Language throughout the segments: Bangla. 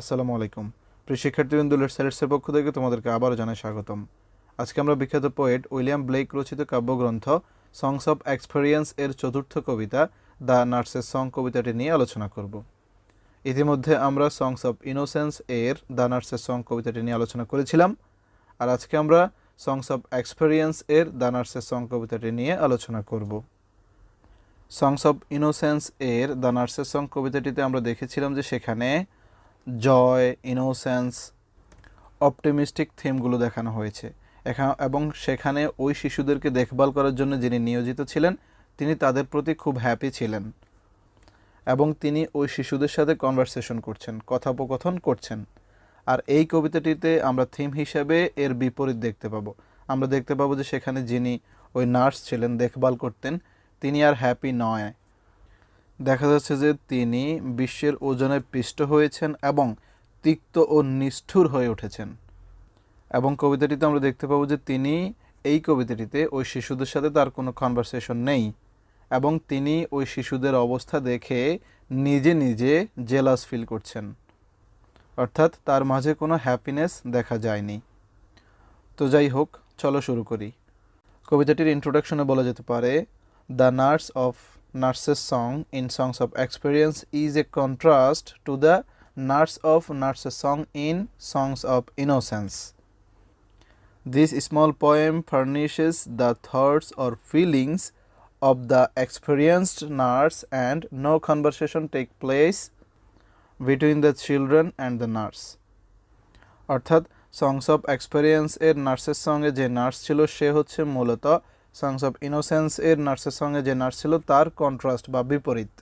আসসালামু আলাইকুম। প্রিয় শিক্ষার্থীবৃন্দ, লেটসের পক্ষ থেকে তোমাদেরকে আবারও জানাই স্বাগতম। আজকে আমরা বিখ্যাত পোয়েট উইলিয়াম ব্লেক রচিত কাব্যগ্রন্থ সংস অফ এক্সপেরিয়েন্স এর চতুর্থ কবিতা দ্য নার্সেস সং কবিতাটি নিয়ে আলোচনা করব। ইতিমধ্যে আমরা সংস অফ ইনোসেন্স এর দ্য নার্সেস সং কবিতাটি নিয়ে আলোচনা করেছিলাম, আর আজকে আমরা সংস অফ এক্সপেরিয়েন্স এর দ্য নার্সেস সং কবিতাটি নিয়ে আলোচনা করব। সংস অফ ইনোসেন্স এর দ্য নার্সেস সং কবিতাটিতে আমরা দেখেছিলাম যে সেখানে জয়, ইনোসেন্স, অপটিমিস্টিক থিমগুলো দেখানো হয়েছে এবং সেখানে ওই শিশুদেরকে দেখভাল করার জন্য যিনি নিয়োজিত ছিলেন তিনি তাদের প্রতি খুব হ্যাপি ছিলেন এবং তিনি ওই শিশুদের সাথে কনভারসেশন করছেন, কথোপকথন করছেন। আর এই কবিতাটিতে আমরা থিম হিসাবে এর বিপরীত দেখতে পাবো। আমরা দেখতে পাবো যে সেখানে যিনি ওই নার্স ছিলেন, দেখভাল করতেন, তিনি আর হ্যাপি নয়। দেখা যাচ্ছে যে তিনি বিশ্বের ওজনে পিষ্ট হয়েছেন এবং তিক্ত ও নিষ্ঠুর হয়ে উঠেছেন। এবং কবিতাটিতে আমরা দেখতে পাবো যে তিনি এই কবিতাটিতে ওই শিশুদের সাথে তার কোনো কনভারসেশন নেই এবং তিনি ওই শিশুদের অবস্থা দেখে নিজে নিজে জেলাস ফিল করছেন, অর্থাৎ তার মাঝে কোনো হ্যাপিনেস দেখা যায়নি। তো যাই হোক, চলো শুরু করি। কবিতাটির ইন্ট্রোডাকশনে বলা যেতে পারে, the nurse of Nurse's song in Songs of Experience is a contrast to the nurse of Nurse's song in Songs of Innocence. This small poem furnishes the thoughts or feelings of the experienced nurse, and no conversation take place between the children and the nurse. অর্থাৎ সংস অফ এক্সপেরিয়েন্স এর নার্সের সঙ্গে যে নার্স ছিল সে হচ্ছে মূলত সংস অফ ইনোসেন্স এর নার্সের সঙ্গে যে নার্স ছিল তার কন্ট্রাস্ট বা বিপরীত।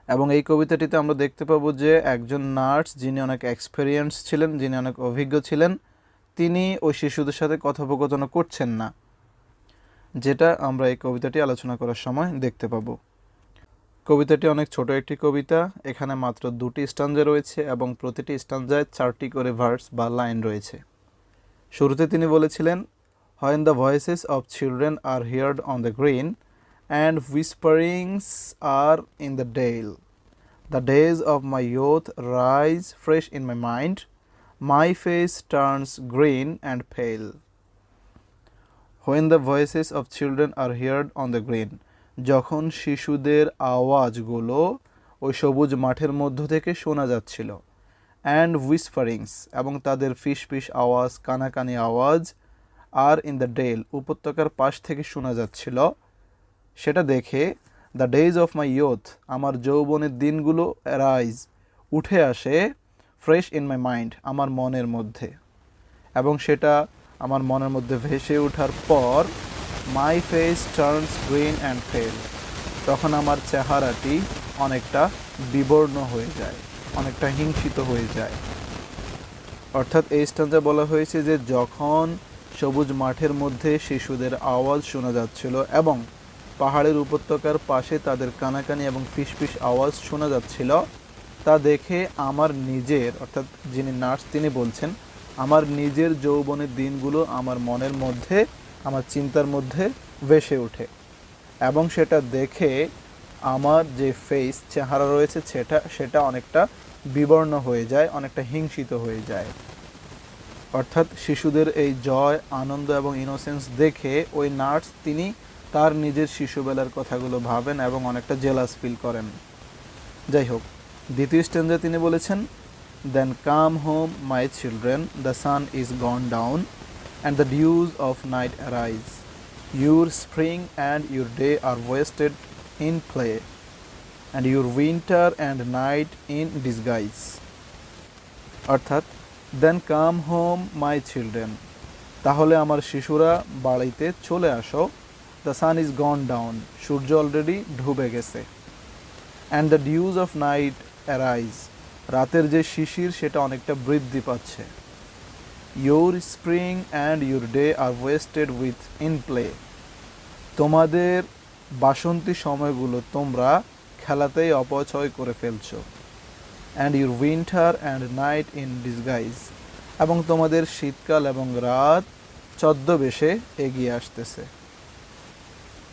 এবং এই কবিতাটিতে আমরা দেখতে পাবো যে একজন নার্স যিনি অনেক এক্সপেরিয়েন্স ছিলেন, যিনি অনেক অভিজ্ঞ ছিলেন, তিনি ওই শিশুদের সাথে কথোপকথন করছেন না, যেটা আমরা এই কবিতাটি আলোচনা করার সময় দেখতে পাবো। কবিতাটি অনেক ছোট একটি কবিতা। এখানে মাত্র 2টি স্ট্যাঞ্জা রয়েছে এবং প্রতিটি স্ট্যাঞ্জায় 4টি করে ভার্স বা লাইন রয়েছে। শুরুতে তিনি বলেছিলেন, When the voices of children are heard on the green and whisperings are in the dale, the days of my youth rise fresh in my mind, my face turns green and pale. When the voices of children are heard on the green, যখন শিশুদের আওয়াজগুলো ওই সবুজ মাঠের মধ্য থেকে শোনা যাচ্ছিল, and whisperings এবং তাদের ফিসফিস আওয়াজ, কানাকানি আওয়াজ, আর ইন দ্য ডেল উপত্যকার পাশ থেকে শোনা যাচ্ছিল, সেটা দেখে the days of my youth আমার যৌবনের দিনগুলো রাইজ উঠে আসে ফ্রেশ ইন মাই মাইন্ড আমার মনের মধ্যে, এবং সেটা আমার মনের মধ্যে ভেসে ওঠার পর my face turns green and পেল, তখন আমার চেহারাটি অনেকটা বিবর্ণ হয়ে যায়, অনেকটা হিংসিত হয়ে যায়। অর্থাৎ এই স্ট্যাঞ্জা বলা হয়েছে যে যখন সবুজ মাঠের মধ্যে শিশুদের আওয়াজ শোনা যাচ্ছিল এবং পাহাড়ের উপত্যকার পাশে তাদের কানাকানি এবং ফিসফিস আওয়াজ শোনা যাচ্ছিল, তা দেখে আমার নিজের, অর্থাৎ যিনি নার্স তিনি বলছেন, আমার নিজের যৌবনের দিনগুলো আমার মনের মধ্যে, আমার চিন্তার মধ্যে ভেসে ওঠে এবং সেটা দেখে আমার যে ফেস চেহারা রয়েছে সেটা অনেকটা বিবর্ণ হয়ে যায়, অনেকটা হিংসিত হয়ে যায়। অর্থাৎ শিশুদের এই জয়, আনন্দ এবং ইনোসেন্স দেখে ওই নার্স তিনি তার নিজের শিশুবেলার কথাগুলো ভাবেন এবং অনেকটা জেলাস ফিল করেন। যাই হোক, দ্বিতীয় স্ট্যাঞ্জা তিনি বলেছেন, then come home my children, the sun is gone down and the dews of night arise, your spring and your day are wasted in play and your winter and night in disguise. অর্থাৎ then come home my children, তাহলে আমার শিশুরা বাড়িতে চলে আসো, the sun is gone down, সূর্য অলরেডি ডুবে গেছে, and the dews of night arise, রাতের যে শিশির সেটা অনেকটা বৃদ্ধি পাচ্ছে, your spring and your day are wasted with in play, তোমাদের বাসন্তী সময়গুলো তোমরা খেলাতেই অপচয় করে ফেলছো, and your winter and night in disguise, এবং তোমাদের শীতকাল এবং রাত ছদ্মবেশে এগিয়ে আসতেছে।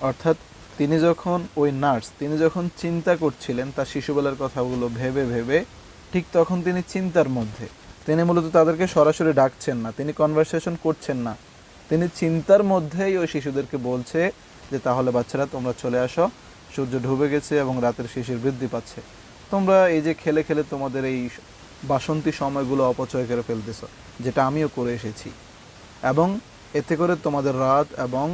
অর্থাৎ ওই নার্স তিনি যখন চিন্তা করছিলেন তার শিশুবেলার কথাগুলো ভেবে ভেবে, ঠিক তখন তিনি চিন্তার মধ্যে। তিনি মূলত তাদেরকে সরাসরি ডাকছেন না, তিনি কনভারসেশন করছেন না, তিনি চিন্তার মধ্যেই ওই শিশুদেরকে বলছে যে তাহলে বাচ্চারা তোমরা চলে আসো, সূর্য ডুবে গেছে এবং রাতের শিশির বৃদ্ধি পাচ্ছে, তোমরা এই যে খেলে খেলে তোমাদের এই বাসন্তী সময়গুলো অপচয় করে ফেলতেছ, যেটা আমিও করে এসেছি, এবং এতে করে তোমাদের রাত এবং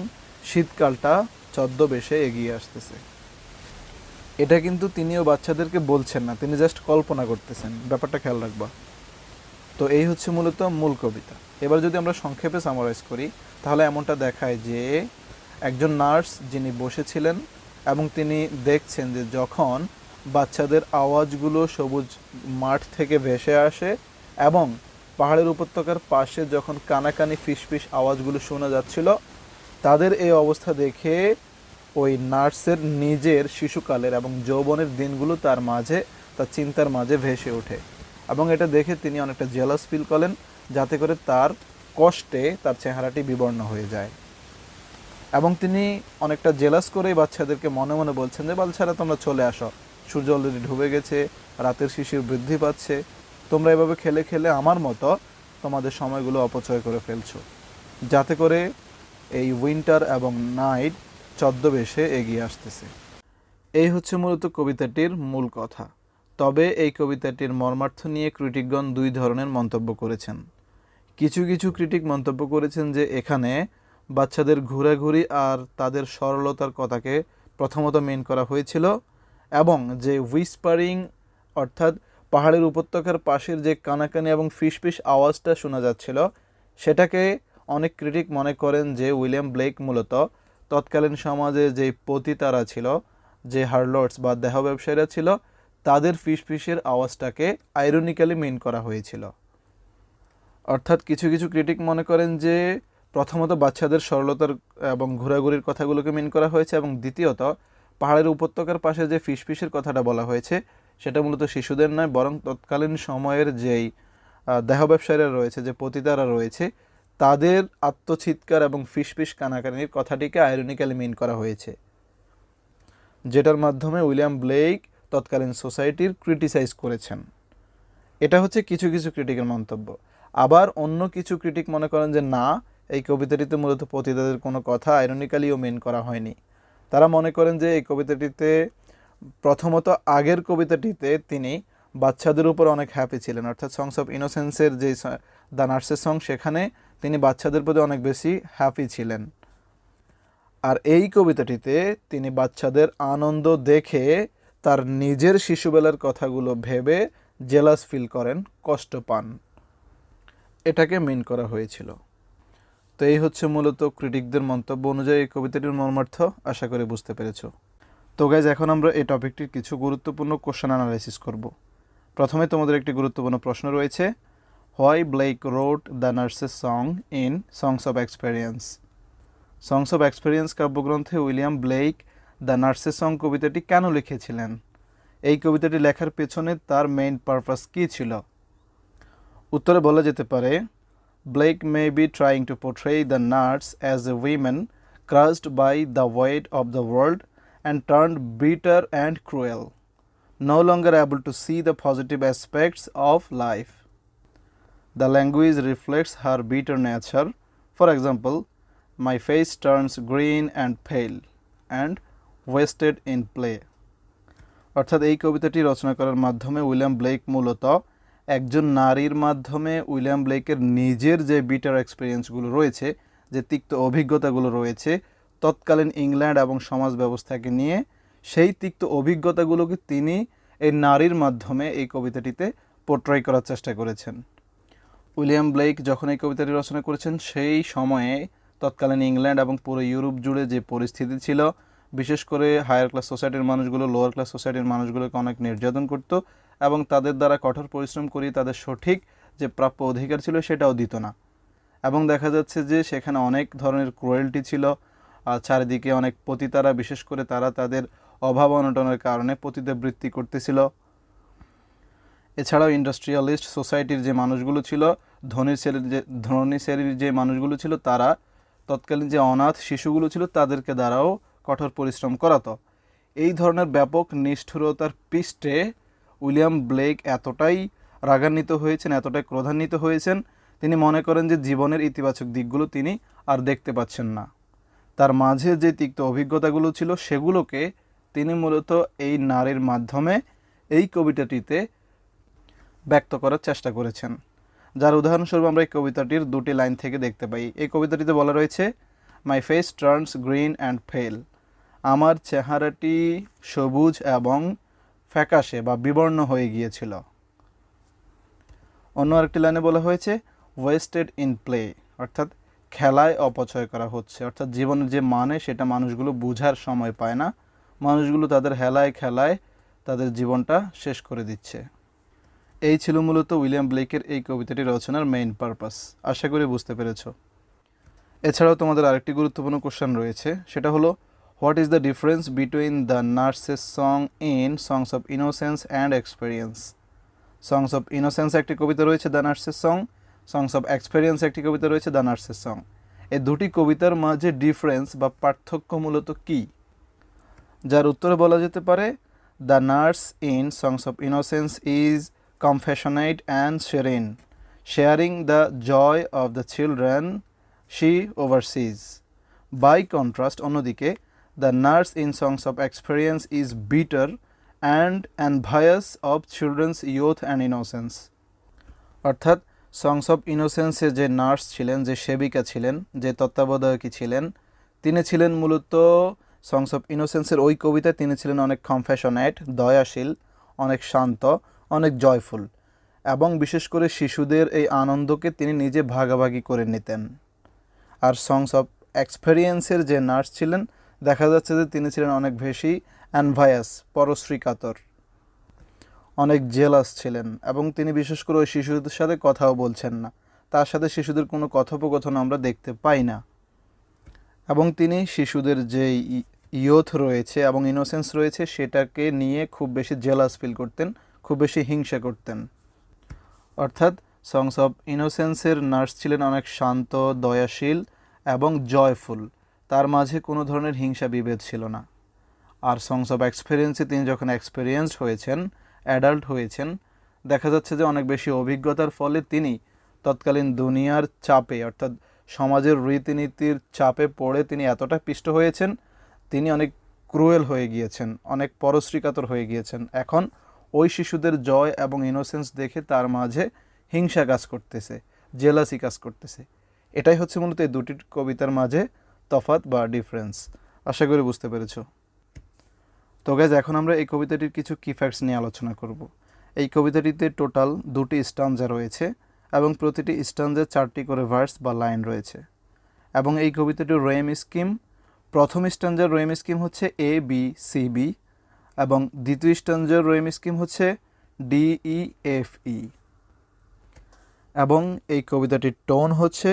শীতকালটা ছদ্মবেশে এগিয়ে আসতেছে। এটা কিন্তু তিনিও বাচ্চাদেরকে বলছেন না, তিনি জাস্ট কল্পনা করতেছেন। ব্যাপারটা খেয়াল রাখবা। তো এই হচ্ছে মূলত মূল কবিতা। এবার যদি আমরা সংক্ষেপে সামারাইজ করি তাহলে এমনটা দেখায় যে একজন নার্স যিনি বসেছিলেন এবং তিনি দেখছেন যে যখন বাচ্চাদের আওয়াজগুলো সবুজ মাঠ থেকে ভেসে আসে এবং পাহাড়ের উপত্যকার পাশে যখন কানাকানি ফিসফিস আওয়াজগুলো শোনা যাচ্ছিল, তাদের এই অবস্থা দেখে ওই নার্সের নিজের শিশুকালের এবং যৌবনের দিনগুলো তার চিন্তার মাঝে ভেসে ওঠে, এবং এটা দেখে তিনি অনেকটা জেলাস ফিল করেন, যাতে করে তার কষ্টে তার চেহারাটি বিবর্ণ হয়ে যায়। এবং তিনি অনেকটা জেলাস করেই বাচ্চাদেরকে মনে মনে বলছেন যে বাচ্চারা তোমরা চলে আসো, সূর্য অলরেডি ডুবে গেছে, রাতের শিশির বৃদ্ধি পাচ্ছে, তোমরা এভাবে খেলে খেলে আমার মতো তোমাদের সময়গুলো অপচয় করে ফেলছো, যাতে করে এই উইন্টার এবং নাইট ছদ্মবেশে এগিয়ে আসতেছে। এই হচ্ছে মূলত কবিতাটির মূল কথা। তবে এই কবিতাটির মর্মার্থ নিয়ে ক্রিটিকগণ দুই ধরনের মন্তব্য করেছেন। কিছু কিছু ক্রিটিক মন্তব্য করেছেন যে এখানে বাচ্চাদের ঘোরাঘুরি আর তাদের সরলতার কথাকে প্রথমত মেন করা হয়েছিল, এবং যে হুইসপারিং অর্থাৎ পাহাড়ের উপত্যকার পাশের যে কানাকানি এবং ফিসফিস আওয়াজটা শোনা যাচ্ছিল, সেটাকে অনেক ক্রিটিক মনে করেন যে উইলিয়াম ব্লেক মূলত তৎকালীন সমাজে যে পতিতারা ছিল, যে হারলটস বা দেহ ব্যবসায়ীরা ছিল, তাদের ফিসফিসের আওয়াজটাকে আইরনিক্যালি মিন করা হয়েছিল। অর্থাৎ কিছু কিছু ক্রিটিক মনে করেন যে প্রথমত বাচ্চাদের সরলতার এবং ঘোরাঘুরির কথাগুলোকে মিন করা হয়েছে, এবং দ্বিতীয়ত পাহাড়ের উপত্যকার পাশে যে ফিসফিসের কথাটা বলা হয়েছে সেটা মূলত শিশুদের নয়, বরং তৎকালীন সময়ের যেই দেহ ব্যবসায়ীরা রয়েছে, যে পতিতারা রয়েছে, তাদের আত্মচিৎকার এবং ফিসফিস কানাকানির কথাটিকে আইরনিক্যালি মিন করা হয়েছে, যেটার মাধ্যমে উইলিয়াম ব্লেক তৎকালীন সোসাইটির ক্রিটিসাইজ করেছেন। এটা হচ্ছে কিছু কিছু ক্রিটিকের মন্তব্য। আবার অন্য কিছু ক্রিটিক মনে করেন যে না, এই কবিতাটিতে মূলত পতিতাদের কোনো কথা আইরনিক্যালিও মিন করা হয়নি। তারা মনে করেন যে এই কবিতাটিতে প্রথমত আগের কবিতাটিতে তিনি বাচ্চাদের উপর অনেক হ্যাপি ছিলেন, অর্থাৎ সংস অফ ইনোসেন্সের যে দ্য নার্সের সং, সেখানে তিনি বাচ্চাদের প্রতি অনেক বেশি হ্যাপি ছিলেন। আর এই কবিতাটিতে তিনি বাচ্চাদের আনন্দ দেখে তার নিজের শিশুবেলার কথাগুলো ভেবে জেলাস ফিল করেন, কষ্ট পান। এটাকে মিন করা হয়েছিল। তো এই হচ্ছে মূলত ক্রিটিকদের মন্তব্য অনুযায়ী এই কবিতাটির মর্মার্থ। আশা করি বুঝতে পেরেছো। তো গাইজ, এখন আমরা এই টপিকটির কিছু গুরুত্বপূর্ণ কোশ্চেন অ্যানালাইসিস করব। প্রথমে তোমাদের একটি গুরুত্বপূর্ণ প্রশ্ন রয়েছে, why Blake wrote the nurse's song in songs of experience. Songs of experience কাব্যগ্রন্থে William Blake the nurse's song কবিতাটি কেন লিখেছিলেন? এই কবিতাটি লেখার পেছনে তার মেইন পারপাস কী ছিল? উত্তরে বলা যেতে পারে, Blake may be trying to portray the nurse as a woman crushed by the weight of the world and turned bitter and cruel, no longer able to see the positive aspects of life. The language reflects her bitter nature. For example, my face turns green and pale and wasted in play. অর্থাৎ এই কবিতাটি রচনা করার মাধ্যমে উইলিয়াম ব্লেক মূলত একজন নারীর মাধ্যমে উইলিয়াম ব্লেকের নিজের যে বিটার এক্সপিরিয়েন্সগুলো রয়েছে, যে তিক্ত অভিজ্ঞতাগুলো রয়েছে তৎকালীন ইংল্যান্ড এবং সমাজ ব্যবস্থাকে নিয়ে, সেই তিক্ত অভিজ্ঞতাগুলোকে তিনি এই নারীর মাধ্যমে এই কবিতাটিতে পোর্ট্রে করার চেষ্টা করেছেন। উইলিয়াম ব্লেক যখন এই কবিতাটি রচনা করেছেন, সেই সময়ে তৎকালীন ইংল্যান্ড এবং পুরো ইউরোপ জুড়ে যে পরিস্থিতি ছিল, বিশেষ করে হায়ার ক্লাস সোসাইটির মানুষগুলো লোয়ার ক্লাস সোসাইটির মানুষগুলোকে অনেক নির্যাতন করত এবং তাদের দ্বারা কঠোর পরিশ্রম করিয়ে তাদের সঠিক যে প্রাপ্য অধিকার ছিল সেটাও দিত না। এবং দেখা যাচ্ছে যে সেখানে অনেক ধরনের ক্রুয়েলটি ছিল, চারিদিকে অনেক পতিতারা, বিশেষ করে তারা তাদের অভাব অনটনের কারণে পতিতাবৃত্তি করতেছিল। এছাড়াও ইন্ডাস্ট্রিয়ালিস্ট সোসাইটির যে মানুষগুলো ছিল, ধনী শ্রেণীর যে মানুষগুলো ছিল, তারা তৎকালীন যে অনাথ শিশুগুলো ছিল তাদেরকে দ্বারাও কঠোর পরিশ্রম করাতো। এই ধরনের ব্যাপক নিষ্ঠুরতার পৃষ্ঠে উইলিয়াম ব্লেক এতটাই রাগান্বিত হয়েছেন, এতটাই ক্রোধান্বিত হয়েছেন, তিনি মনে করেন যে জীবনের ইতিবাচক দিকগুলো তিনি আর দেখতে পাচ্ছেন না। তার মাঝে যে তিক্ত অভিজ্ঞতাগুলো ছিল সেগুলোকে তিনি মূলত এই নারীর মাধ্যমে এই কবিতাটিতে ব্যক্ত করার চেষ্টা করেছেন। যার উদাহরণস্বরূপ আমরা এই কবিতাটির দুটি লাইন থেকে দেখতে পাই। এই কবিতাটিতে বলা রয়েছে, my face turns green and fail, আমার চেহারাটি সবুজ এবং ফ্যাকাশে বা বিবর্ণ হয়ে গিয়েছিল। অন্য আরেকটি লাইনে বলা হয়েছে, ওয়েস্টেড ইন প্লে, অর্থাৎ খেলায় অপচয় করা হচ্ছে, অর্থাৎ জীবনের যে মানে সেটা মানুষগুলো বুঝার সময় পায় না, মানুষগুলো তাদের হেলায় খেলায় তাদের জীবনটা শেষ করে দিচ্ছে। এই ছিল মূলত উইলিয়াম ব্লেকের এই কবিতাটি রচনার মেইন পারপাস। আশা করি বুঝতে পেরেছ। এছাড়াও তোমাদের আরেকটি গুরুত্বপূর্ণ কোশ্চেন রয়েছে, সেটা হলো, what is the difference between the nurse's song in songs of innocence and experience? Songs of innocence একটি কবিতা রয়েছে, the nurse's song. Songs of experience একটি কবিতা রয়েছে, দ্য নার্সেস সং। এই দুটি কবিতার মাঝে ডিফারেন্স বা পার্থক্য মূলত কী? যার উত্তরে বলা যেতে পারে, the nurse in songs of innocence is compassionate and serene, sharing the joy of the children she oversees. By contrast, অন্যদিকে, the nurse in songs of experience is bitter and envious of children's youth and innocence. অর্থাৎ সংস অফ ইনোসেন্সে যে নার্স ছিলেন, যে সেবিকা ছিলেন, যে তত্ত্বাবধায়কী ছিলেন, তিনি ছিলেন মূলত সংস অফ ইনোসেন্সের ওই কবিতায় তিনি ছিলেন অনেক কম্প্যাশনেট, দয়াশীল, অনেক শান্ত, অনেক জয়ফুল, এবং বিশেষ করে শিশুদের এই আনন্দকে তিনি নিজে ভাগাভাগি করে নিতেন। আর সংস অফ এক্সপেরিয়েন্সের যে নার্স ছিলেন, দেখা যাচ্ছে যে তিনি ছিলেন অনেক বেশি অ্যানভায়াস, পরশ্রীকাতর, অনেক জেলাস ছিলেন, এবং তিনি বিশেষ করে ওই শিশুদের সাথে কথাও বলছেন না, তার সাথে শিশুদের কোনো কথোপকথন আমরা দেখতে পাই না, এবং তিনি শিশুদের যে ইয়থ রয়েছে এবং ইনোসেন্স রয়েছে সেটাকে নিয়ে খুব বেশি জেলাস ফিল করতেন, খুব বেশি হিংসা করতেন। অর্থাৎ সংস অফ ইনোসেন্সের নার্স ছিলেন অনেক শান্ত, দয়াশীল এবং জয়ফুল, তার মাঝে কোনো ধরনের হিংসা বিভেদ ছিল না। আর সংস অফ এক্সপেরিয়েন্সে তিনি যখন এক্সপেরিয়েন্সড হয়েছেন, অ্যাডাল্ট হয়েছেন, দেখা যাচ্ছে যে অনেক বেশি অভিজ্ঞতার ফলে তিনি তৎকালীন দুনিয়ার চাপে, অর্থাৎ সমাজের রীতিনীতির চাপে পড়ে তিনি এতটা পিষ্ট হয়েছেন, তিনি অনেক ক্রুয়েল হয়ে গিয়েছেন, অনেক পরশ্রীকাতর হয়ে গিয়েছেন। এখন ওই শিশুদের জয় এবং ইনোসেন্স দেখে তার মাঝে হিংসা কাজ করতেছে, জেলাসি কাজ করতেছে। এটাই হচ্ছে মূলত এই দুটি কবিতার মাঝে তফাৎ বা ডিফারেন্স। আশা করি বুঝতে পেরেছ। তো গাইজ, এখন আমরা এই কবিতাটির কিছু কি ফ্যাক্টস নিয়ে আলোচনা করব। এই কবিতাটিতে টোটাল 2টি স্টাঞ্জা রয়েছে এবং প্রতিটি স্টাঞ্জায় 4টি করে ভার্স বা লাইন রয়েছে। এবং এই কবিতাটির রেম স্কিম, প্রথম স্টাঞ্জার রেম স্কিম হচ্ছে ABCB, এবং দ্বিতীয় স্টাঞ্জার রেম স্কিম হচ্ছে DEFE। এবং এই কবিতাটির টোন হচ্ছে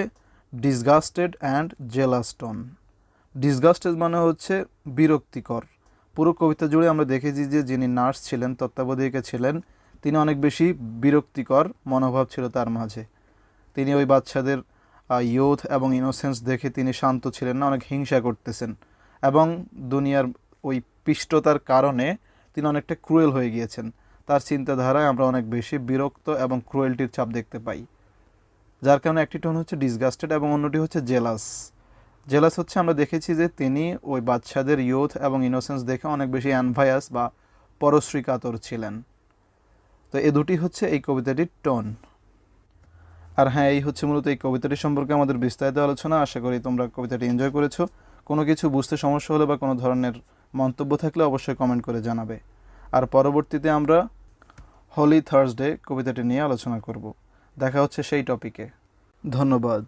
disgusted and jealous tone. Disgusted মানে হচ্ছে বিরক্তিকর। পুরো কবিতা জুড়ে আমরা দেখেছি যে যিনি নার্স ছিলেন, তত্ত্বাবধায়িকা ছিলেন, তিনি অনেক বেশি বিরক্তিকর মনোভাব ছিল তার মাঝে। তিনি ওই বাচ্চাদের ইয়ুথ এবং ইনোসেন্স দেখে তিনি শান্ত ছিলেন না, অনেক হিংসা করতেছেন, এবং দুনিয়ার ওই পিষ্টতার কারণে তিনি অনেকটা ক্রুয়েল হয়ে গিয়েছেন। তার চিন্তাধারায় আমরা অনেক বেশি বিরক্ত এবং ক্রুয়েলটির ছাপ দেখতে পাই, যার কারণে একটি টোন হচ্ছে ডিসগাস্টেড এবং অন্যটি হচ্ছে জেলাস। জেলাস হচ্ছে আমরা দেখেছি যে তিনি ওই বাচ্চাদের ইয়ুথ এবং ইনোসেন্স দেখে অনেক বেশি অ্যানভায়াস বা পরশ্রীকাতর ছিলেন। তো এই দুটি হচ্ছে এই কবিতাটির টোন। আর হ্যাঁ, এই হচ্ছে মূলত এই কবিতাটি সম্পর্কে আমাদের বিস্তারিত আলোচনা। আশা করি তোমরা কবিতাটি এনজয় করেছো। কোনো কিছু বুঝতে সমস্যা হলে বা কোনো ধরনের মন্তব্য থাকলে অবশ্যই কমেন্ট করে জানাবে। আর পরবর্তীতে আমরা হোলি থার্সডে কবিতাটি নিয়ে আলোচনা করব। দেখা হচ্ছে সেই টপিকে। ধন্যবাদ।